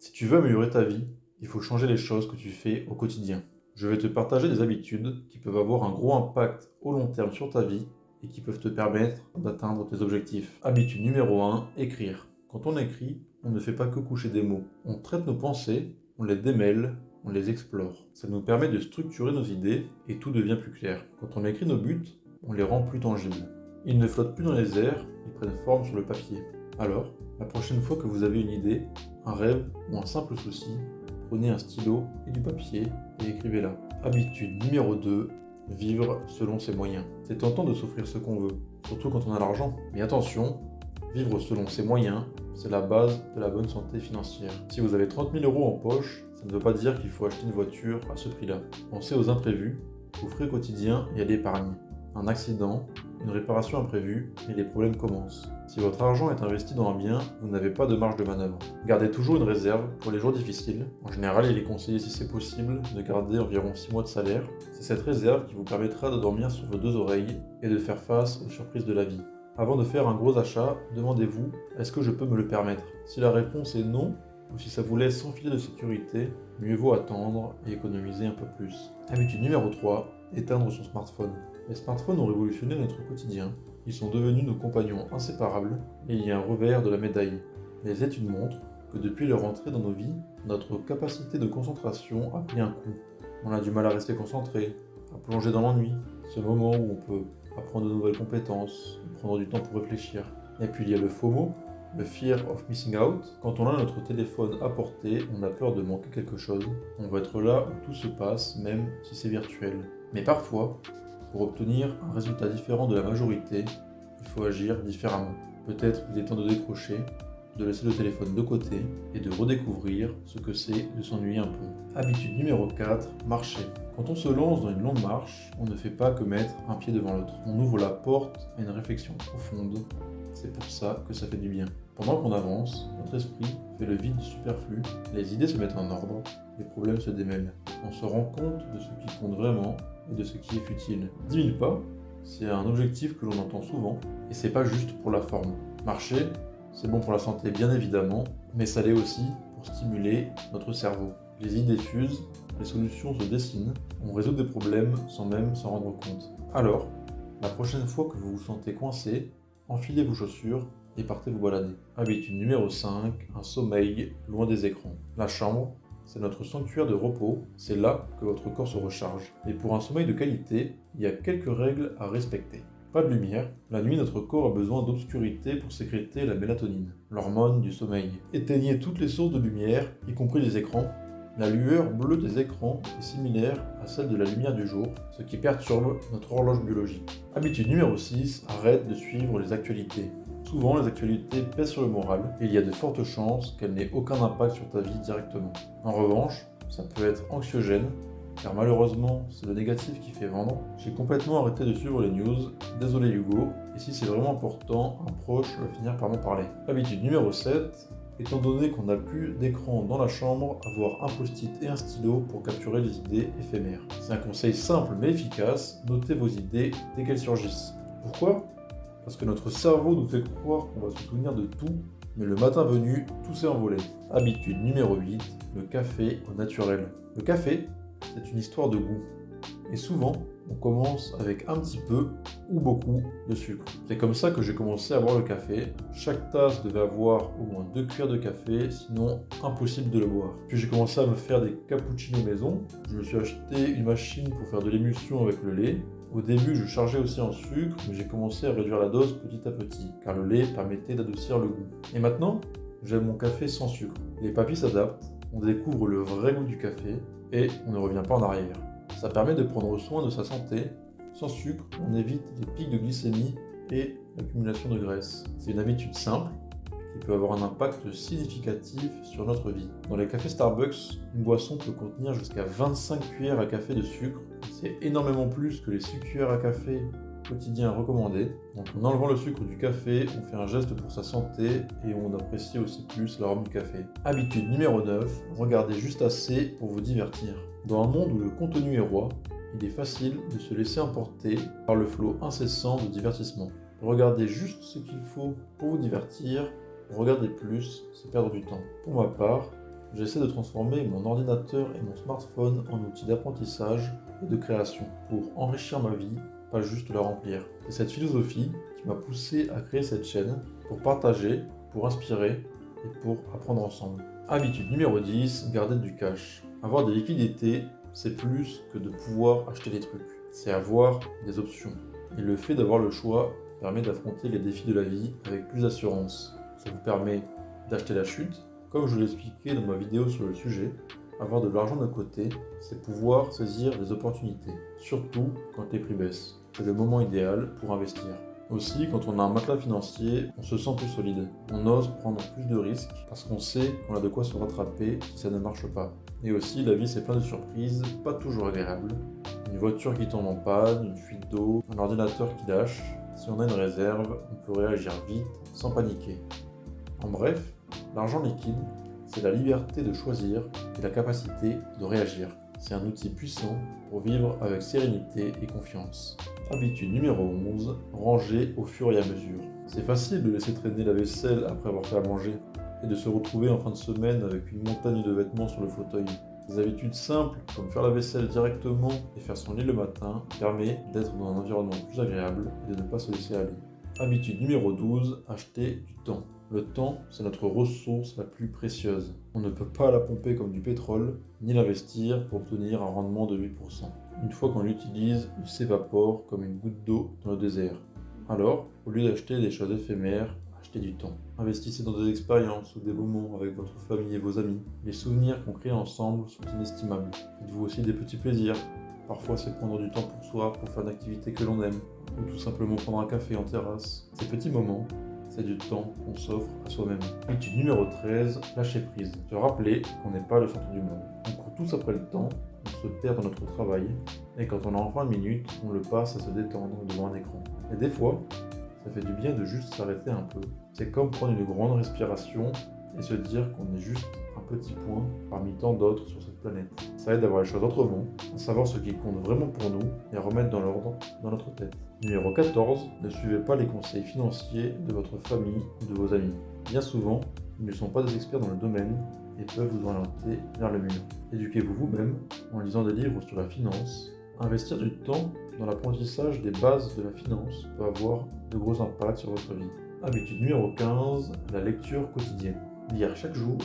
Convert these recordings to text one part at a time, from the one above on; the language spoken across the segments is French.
Si tu veux améliorer ta vie, il faut changer les choses que tu fais au quotidien. Je vais te partager des habitudes qui peuvent avoir un gros impact au long terme sur ta vie et qui peuvent te permettre d'atteindre tes objectifs. Habitude numéro 1, écrire. Quand on écrit, on ne fait pas que coucher des mots. On traite nos pensées, on les démêle, on les explore. Ça nous permet de structurer nos idées et tout devient plus clair. Quand on écrit nos buts, on les rend plus tangibles. Ils ne flottent plus dans les airs, ils prennent forme sur le papier. Alors, la prochaine fois que vous avez une idée, un rêve ou un simple souci, prenez un stylo et du papier et écrivez-la. Habitude numéro 2, vivre selon ses moyens. C'est tentant de s'offrir ce qu'on veut, surtout quand on a l'argent. Mais attention, vivre selon ses moyens, c'est la base de la bonne santé financière. Si vous avez 30 000 euros en poche, ça ne veut pas dire qu'il faut acheter une voiture à ce prix-là. Pensez aux imprévus, aux frais quotidiens et à l'épargne. Un accident, une réparation imprévue, et les problèmes commencent. Si votre argent est investi dans un bien, vous n'avez pas de marge de manœuvre. Gardez toujours une réserve pour les jours difficiles. En général, il est conseillé, si c'est possible, de garder environ 6 mois de salaire. C'est cette réserve qui vous permettra de dormir sur vos deux oreilles et de faire face aux surprises de la vie. Avant de faire un gros achat, demandez-vous, est-ce que je peux me le permettre? Si la réponse est non, ou si ça vous laisse sans filet de sécurité, mieux vaut attendre et économiser un peu plus. Habitude numéro 3, éteindre son smartphone. Les smartphones ont révolutionné notre quotidien. Ils sont devenus nos compagnons inséparables, et il y a un revers de la médaille. Les études montrent que depuis leur entrée dans nos vies, notre capacité de concentration a pris un coup. On a du mal à rester concentré, à plonger dans l'ennui, ce moment où on peut apprendre de nouvelles compétences, prendre du temps pour réfléchir. Et puis il y a le FOMO, le Fear of Missing Out. Quand on a notre téléphone à portée, on a peur de manquer quelque chose. On veut être là où tout se passe, même si c'est virtuel. Mais parfois, pour obtenir un résultat différent de la majorité, il faut agir différemment. Peut-être qu'il est temps de décrocher, de laisser le téléphone de côté et de redécouvrir ce que c'est de s'ennuyer un peu. Habitude numéro 4, marcher. Quand on se lance dans une longue marche, on ne fait pas que mettre un pied devant l'autre. On ouvre la porte à une réflexion profonde. C'est pour ça que ça fait du bien. Pendant qu'on avance, notre esprit fait le vide du superflu, les idées se mettent en ordre, les problèmes se démêlent. On se rend compte de ce qui compte vraiment et de ce qui est futile. 10 000 pas, c'est un objectif que l'on entend souvent, et c'est pas juste pour la forme. Marcher, c'est bon pour la santé bien évidemment, mais ça l'est aussi pour stimuler notre cerveau. Les idées fusent, les solutions se dessinent, on résout des problèmes sans même s'en rendre compte. Alors, la prochaine fois que vous vous sentez coincé, enfilez vos chaussures et partez vous balader. Habitude numéro 5, un sommeil loin des écrans. La chambre, c'est notre sanctuaire de repos, c'est là que votre corps se recharge. Et pour un sommeil de qualité, il y a quelques règles à respecter. Pas de lumière. La nuit, notre corps a besoin d'obscurité pour sécréter la mélatonine, l'hormone du sommeil. Éteignez toutes les sources de lumière, y compris les écrans. La lueur bleue des écrans est similaire à celle de la lumière du jour, ce qui perturbe notre horloge biologique. Habitude numéro 6, arrête de suivre les actualités. Souvent, les actualités pèsent sur le moral et il y a de fortes chances qu'elles n'aient aucun impact sur ta vie directement. En revanche, ça peut être anxiogène, car malheureusement, c'est le négatif qui fait vendre. J'ai complètement arrêté de suivre les news, désolé Hugo, et si c'est vraiment important, un proche va finir par m'en parler. Habitude numéro 7, étant donné qu'on n'a plus d'écran dans la chambre, avoir un post-it et un stylo pour capturer les idées éphémères. C'est un conseil simple mais efficace, notez vos idées dès qu'elles surgissent. Pourquoi ? Parce que notre cerveau nous fait croire qu'on va se souvenir de tout, mais le matin venu, tout s'est envolé. Habitude numéro 8, le café au naturel. Le café, c'est une histoire de goût. Et souvent, on commence avec un petit peu ou beaucoup de sucre. C'est comme ça que j'ai commencé à boire le café. Chaque tasse devait avoir au moins 2 cuillères de café, sinon impossible de le boire. Puis j'ai commencé à me faire des cappuccinos maison. Je me suis acheté une machine pour faire de l'émulsion avec le lait. Au début, je chargeais aussi en sucre, mais j'ai commencé à réduire la dose petit à petit, car le lait permettait d'adoucir le goût. Et maintenant, j'aime mon café sans sucre. Les papilles s'adaptent, on découvre le vrai goût du café, et on ne revient pas en arrière. Ça permet de prendre soin de sa santé. Sans sucre, on évite les pics de glycémie et l'accumulation de graisse. C'est une habitude simple qui peut avoir un impact significatif sur notre vie. Dans les cafés Starbucks, une boisson peut contenir jusqu'à 25 cuillères à café de sucre. C'est énormément plus que les 6 cuillères à café quotidiens recommandés. Donc en enlevant le sucre du café, on fait un geste pour sa santé et on apprécie aussi plus l'arôme du café. Habitude numéro 9, regardez juste assez pour vous divertir. Dans un monde où le contenu est roi, il est facile de se laisser emporter par le flot incessant de divertissement. Regardez juste ce qu'il faut pour vous divertir. Regarder plus, c'est perdre du temps. Pour ma part, J'essaie de transformer mon ordinateur et mon smartphone en outils d'apprentissage et de création pour enrichir ma vie, pas juste la remplir. C'est cette philosophie qui m'a poussé à créer cette chaîne pour partager, pour inspirer et pour apprendre ensemble. Habitude numéro 10, garder du cash. Avoir des liquidités, c'est plus que de pouvoir acheter des trucs. C'est avoir des options. Et le fait d'avoir le choix permet d'affronter les défis de la vie avec plus d'assurance. Ça vous permet d'acheter la chute. Comme je l'ai expliqué dans ma vidéo sur le sujet, avoir de l'argent de côté, c'est pouvoir saisir des opportunités, surtout quand les prix baissent. C'est le moment idéal pour investir. Aussi, quand on a un matelas financier, on se sent plus solide. On ose prendre plus de risques parce qu'on sait qu'on a de quoi se rattraper si ça ne marche pas. Et aussi, la vie c'est plein de surprises, pas toujours agréables. Une voiture qui tombe en panne, une fuite d'eau, un ordinateur qui lâche. Si on a une réserve, on peut réagir vite sans paniquer. En bref, l'argent liquide, c'est la liberté de choisir et la capacité de réagir. C'est un outil puissant pour vivre avec sérénité et confiance. Habitude numéro 11, ranger au fur et à mesure. C'est facile de laisser traîner la vaisselle après avoir fait à manger et de se retrouver en fin de semaine avec une montagne de vêtements sur le fauteuil. Des habitudes simples comme faire la vaisselle directement et faire son lit le matin permet d'être dans un environnement plus agréable et de ne pas se laisser aller. Habitude numéro 12, acheter du temps. Le temps, c'est notre ressource la plus précieuse. On ne peut pas la pomper comme du pétrole, ni l'investir pour obtenir un rendement de 8%. Une fois qu'on l'utilise, il s'évapore comme une goutte d'eau dans le désert. Alors, au lieu d'acheter des choses éphémères, achetez du temps. Investissez dans des expériences ou des moments avec votre famille et vos amis. Les souvenirs qu'on crée ensemble sont inestimables. Faites-vous aussi des petits plaisirs. Parfois, c'est prendre du temps pour soi, pour faire une activité que l'on aime, ou tout simplement prendre un café en terrasse. Ces petits moments, c'est du temps qu'on s'offre à soi-même. Habitude numéro 13, lâcher prise. Se rappeler qu'on n'est pas le centre du monde. On court tous après le temps, on se perd dans notre travail, et quand on a enfin une minute, on le passe à se détendre devant un écran. Et des fois, ça fait du bien de juste s'arrêter un peu. C'est comme prendre une grande respiration et se dire qu'on est juste un petit point parmi tant d'autres sur cette planète. Ça aide à voir les choses autrement, à savoir ce qui compte vraiment pour nous et à remettre dans l'ordre dans notre tête. Numéro 14, ne suivez pas les conseils financiers de votre famille ou de vos amis. Bien souvent, ils ne sont pas des experts dans le domaine et peuvent vous orienter vers le mur. Éduquez-vous vous-même en lisant des livres sur la finance. Investir du temps dans l'apprentissage des bases de la finance peut avoir de gros impacts sur votre vie. Habitude numéro 15, la lecture quotidienne. Lire chaque jour,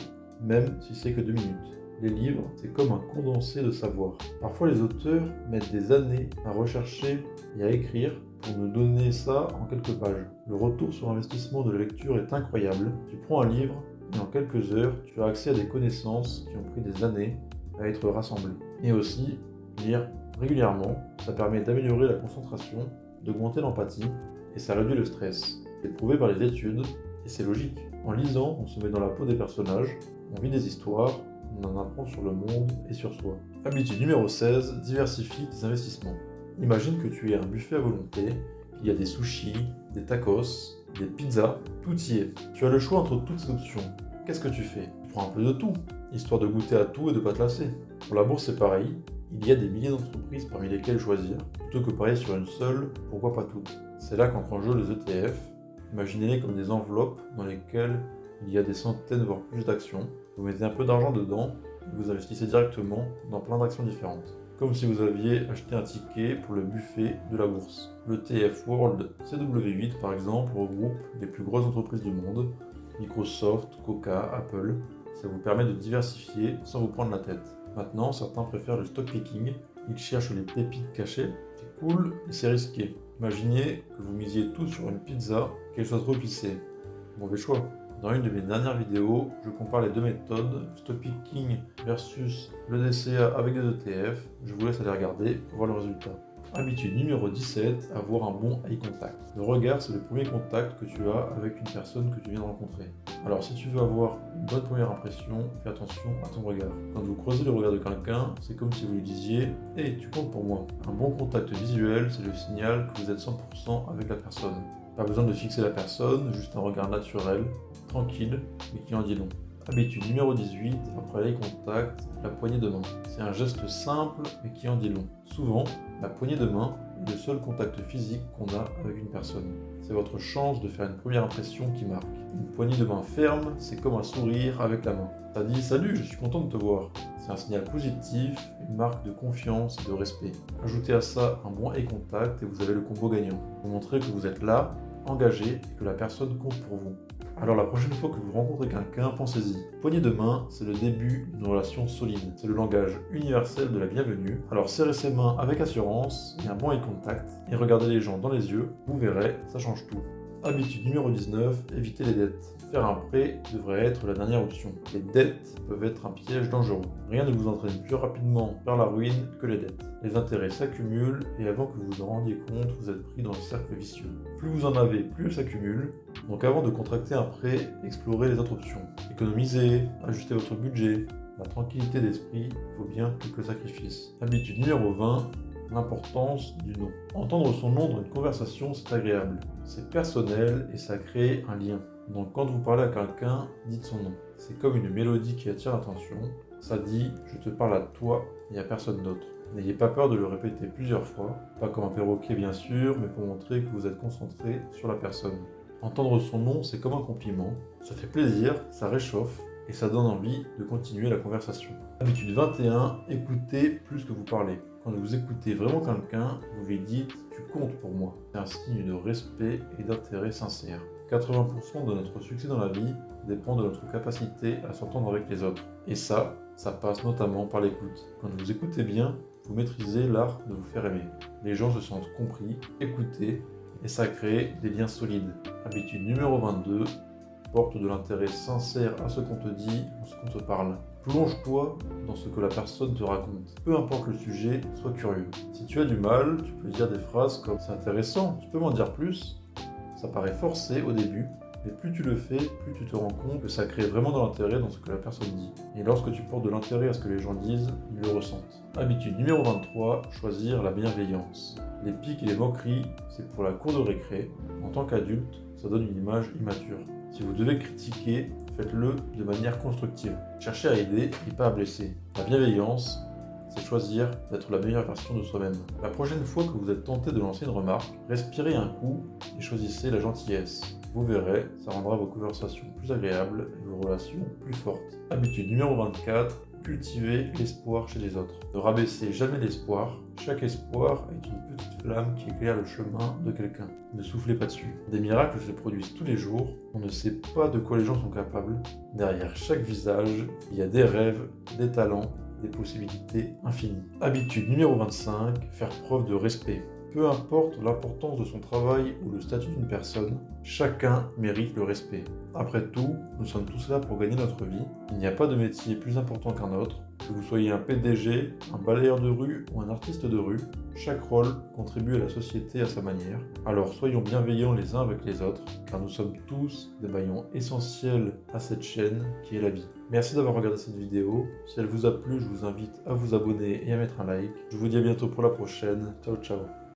même si c'est que 2 minutes. Les livres, c'est comme un condensé de savoir. Parfois, les auteurs mettent des années à rechercher et à écrire pour nous donner ça en quelques pages. Le retour sur investissement de la lecture est incroyable. Tu prends un livre et en quelques heures, tu as accès à des connaissances qui ont pris des années à être rassemblées. Et aussi, lire régulièrement, ça permet d'améliorer la concentration, d'augmenter l'empathie et ça réduit le stress. C'est prouvé par les études et c'est logique. En lisant, on se met dans la peau des personnages, on vit des histoires, on en apprend sur le monde et sur soi. Habitude numéro 16, diversifie tes investissements. Imagine que tu aies un buffet à volonté, qu'il y a des sushis, des tacos, des pizzas, tout y est. Tu as le choix entre toutes ces options. Qu'est-ce que tu fais? Tu prends un peu de tout, histoire de goûter à tout et de pas te lasser. Pour la bourse, c'est pareil. Il y a des milliers d'entreprises parmi lesquelles choisir. Plutôt que parier sur une seule, pourquoi pas toutes? C'est là qu'entrent en jeu les ETF. Imaginez-les comme des enveloppes dans lesquelles il y a des centaines voire plus d'actions. Vous mettez un peu d'argent dedans et vous investissez directement dans plein d'actions différentes. Comme si vous aviez acheté un ticket pour le buffet de la bourse. Le TF World CW8 par exemple regroupe les plus grosses entreprises du monde, Microsoft, Coca, Apple. Ça vous permet de diversifier sans vous prendre la tête. Maintenant, certains préfèrent le stock picking, ils cherchent les pépites cachées. C'est cool, mais c'est risqué. Imaginez que vous misiez tout sur une pizza, qu'elle soit trop épicée. Mauvais choix. Dans une de mes dernières vidéos, je compare les deux méthodes, le stock picking versus le DCA avec des ETF. Je vous laisse aller regarder pour voir le résultat. Habitude numéro 17, avoir un bon eye contact. Le regard, c'est le premier contact que tu as avec une personne que tu viens de rencontrer. Alors si tu veux avoir une bonne première impression, fais attention à ton regard. Quand vous croisez le regard de quelqu'un, c'est comme si vous lui disiez « Hey, tu comptes pour moi ». Un bon contact visuel, c'est le signal que vous êtes 100% avec la personne. Pas besoin de fixer la personne, juste un regard naturel, tranquille, mais qui en dit long. Habitude numéro 18, après l'eye contact, la poignée de main. C'est un geste simple, mais qui en dit long. Souvent, la poignée de main est le seul contact physique qu'on a avec une personne. C'est votre chance de faire une première impression qui marque. Une poignée de main ferme, c'est comme un sourire avec la main. Ça dit « Salut, je suis content de te voir ». C'est un signal positif, une marque de confiance et de respect. Ajoutez à ça un bon eye contact et vous avez le combo gagnant. Vous montrez que vous êtes là, engagé et que la personne compte pour vous. Alors la prochaine fois que vous rencontrez quelqu'un, pensez-y. Poignée de main, c'est le début d'une relation solide. C'est le langage universel de la bienvenue. Alors serrez ses mains avec assurance et un bon eye contact et regardez les gens dans les yeux. Vous verrez, ça change tout. Habitude numéro 19, évitez les dettes. Faire un prêt devrait être la dernière option. Les dettes peuvent être un piège dangereux. Rien ne vous entraîne plus rapidement vers la ruine que les dettes. Les intérêts s'accumulent et avant que vous vous en rendiez compte, vous êtes pris dans le cercle vicieux. Plus vous en avez, plus elles s'accumulent. Donc avant de contracter un prêt, explorez les autres options. Économisez, ajustez votre budget. La tranquillité d'esprit vaut bien quelques sacrifices. Habitude numéro 20, l'importance du nom. Entendre son nom dans une conversation, c'est agréable. C'est personnel et ça crée un lien. Donc quand vous parlez à quelqu'un, dites son nom. C'est comme une mélodie qui attire l'attention. Ça dit « je te parle à toi et à personne d'autre ». N'ayez pas peur de le répéter plusieurs fois, pas comme un perroquet bien sûr, mais pour montrer que vous êtes concentré sur la personne. Entendre son nom, c'est comme un compliment. Ça fait plaisir, ça réchauffe et ça donne envie de continuer la conversation. Habitude 21, écoutez plus que vous parlez. Quand vous écoutez vraiment quelqu'un, vous lui dites « tu comptes pour moi ». C'est un signe de respect et d'intérêt sincère. 80% de notre succès dans la vie dépend de notre capacité à s'entendre avec les autres. Et ça passe notamment par l'écoute. Quand vous écoutez bien, vous maîtrisez l'art de vous faire aimer. Les gens se sentent compris, écoutés, et ça crée des liens solides. Habitude numéro 22, porte de l'intérêt sincère à ce qu'on te dit ou ce qu'on te parle. Plonge-toi dans ce que la personne te raconte. Peu importe le sujet, sois curieux. Si tu as du mal, tu peux dire des phrases comme « c'est intéressant, tu peux m'en dire plus ?» Ça paraît forcé au début, mais plus tu le fais, plus tu te rends compte que ça crée vraiment de l'intérêt dans ce que la personne dit. Et lorsque tu portes de l'intérêt à ce que les gens disent, ils le ressentent. Habitude numéro 23, choisir la bienveillance. Les piques et les moqueries, c'est pour la cour de récré. En tant qu'adulte, ça donne une image immature. Si vous devez critiquer, faites-le de manière constructive. Cherchez à aider et pas à blesser. La bienveillance, c'est choisir d'être la meilleure version de soi-même. La prochaine fois que vous êtes tenté de lancer une remarque, respirez un coup et choisissez la gentillesse. Vous verrez, ça rendra vos conversations plus agréables et vos relations plus fortes. Habitude numéro 24, cultivez l'espoir chez les autres. Ne rabaissez jamais l'espoir. Chaque espoir est une petite flamme qui éclaire le chemin de quelqu'un. Ne soufflez pas dessus. Des miracles se produisent tous les jours. On ne sait pas de quoi les gens sont capables. Derrière chaque visage, il y a des rêves, des talents, des possibilités infinies. Habitude numéro 25, faire preuve de respect. Peu importe l'importance de son travail ou le statut d'une personne, chacun mérite le respect. Après tout, nous sommes tous là pour gagner notre vie. Il n'y a pas de métier plus important qu'un autre. Que vous soyez un PDG, un balayeur de rue ou un artiste de rue, chaque rôle contribue à la société à sa manière. Alors soyons bienveillants les uns avec les autres, car nous sommes tous des maillons essentiels à cette chaîne qui est la vie. Merci d'avoir regardé cette vidéo. Si elle vous a plu, je vous invite à vous abonner et à mettre un like. Je vous dis à bientôt pour la prochaine. Ciao ciao.